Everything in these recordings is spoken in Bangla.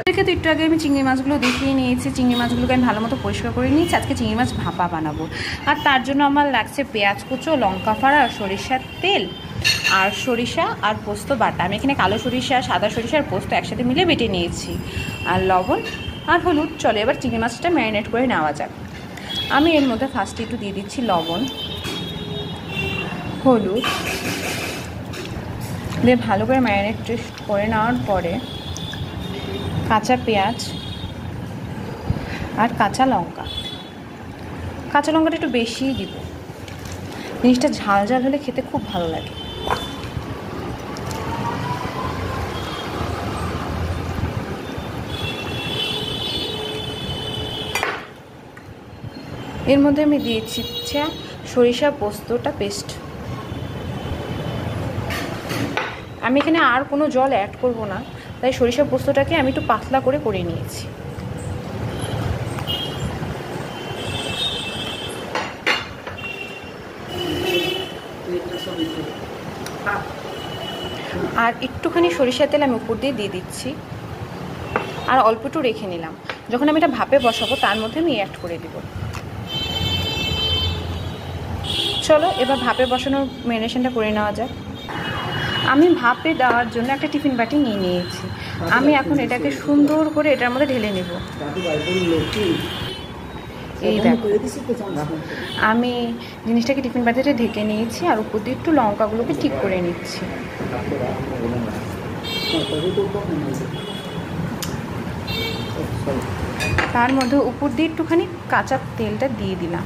দেখে তো একটু আগে আমি চিংড়ি মাছগুলো দেখিয়ে নিয়েছি। চিংড়ি মাছগুলোকে আমি ভালো মতো পরিষ্কার করে নিয়েছি। আজকে চিংড়ি মাছ ভাপা বানাবো। আর তার জন্য আমার লাগছে পেঁয়াজ কুচো, লঙ্কা ফাড়া, সরিষার তেল আর সরিষা আর পোস্ত বাটা। আমি এখানে কালো সরিষা, সাদা সরিষা আর পোস্ত একসাথে মিলে বেটে নিয়েছি, আর লবণ আর হলুদ। চলে এবার চিংড়ি মাছটা ম্যারিনেট করে নেওয়া যাক। আমি এর মধ্যে ফার্স্টে একটু দিয়ে দিচ্ছি লবণ, হলুদ দিয়ে ভালো করে ম্যারিনেট করে নেওয়ার পরে কাঁচা পেঁয়াজ আর কাঁচা লঙ্কা। কাঁচা লঙ্কাটা একটু বেশিই দিব, জিনিসটা ঝাল ঝাল হলে খেতে খুব ভালো লাগে। এর মধ্যে আমি দিয়েছি সরিষা পোস্তটা পেস্ট। আমি এখানে আর কোনো জল অ্যাড করব না, তাই সরিষা পোস্তটাকে আমি একটু পাতলা করে নিয়েছি। আর একটুখানি সরিষার তেল আমি উপর দিয়ে দিচ্ছি, আর অল্প একটু রেখে নিলাম। যখন আমি এটা ভাপে বসাবো তার মধ্যে আমি অ্যাড করে দিব। চলো এবার ভাপে বসানোর ম্যারিনেশনটা করে নেওয়া যাক। আমি ভাপে দেওয়ার জন্য একটা টিফিন বাটি নিয়ে নিয়েছি। আমি এখন এটাকে সুন্দর করে এটার মধ্যে ঢেলে নেব। এই দেখো, আমি জিনিসটাকে টিফিন বাটিতে ঢেকে নিয়েছি, আর উপর দিয়ে একটু লঙ্কাগুলোকে ঠিক করে নিচ্ছি। তার মধ্যে উপর দিয়ে একটুখানি কাঁচা তেলটা দিয়ে দিলাম।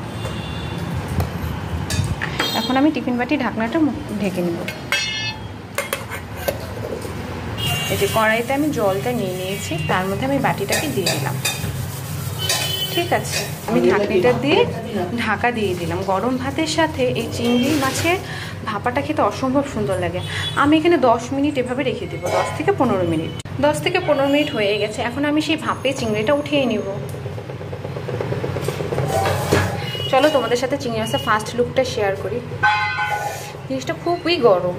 এখন আমি টিফিন বাটি ঢাকনাটা ঢেকে নেব। এই যে কড়াইতে আমি জলটা নিয়ে নিয়েছি, তার মধ্যে আমি বাটিটাকে দিয়ে দিলাম। ঠিক আছে, আমি ঢাকনিটা দিয়ে ঢাকা দিয়ে দিলাম। গরম ভাতের সাথে এই চিংড়ি মাছের ভাপাটা খেতে অসম্ভব সুন্দর লাগে। আমি এখানে 10 মিনিট এভাবে রেখে দেবো, 10 থেকে 15 মিনিট। 10 থেকে 15 মিনিট হয়ে গেছে। এখন আমি সেই ভাপে চিংড়িটা উঠিয়ে নিব। চলো তোমাদের সাথে চিংড়ি মাছের ফার্স্ট লুকটা শেয়ার করি। জিনিসটা খুবই গরম।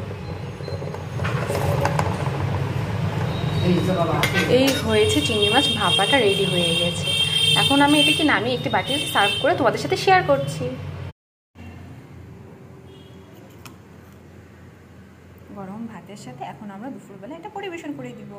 এই হয়েছে চিংড়ি মাছ ভাপাটা রেডি হয়ে গেছে। এখন আমি এটাকে নামিয়ে একটি বাটিতে সার্ভ করে তোমাদের সাথে শেয়ার করছি। গরম ভাতের সাথে এখন আমরা দুপুরবেলা এটা পরিবেশন করে দিব।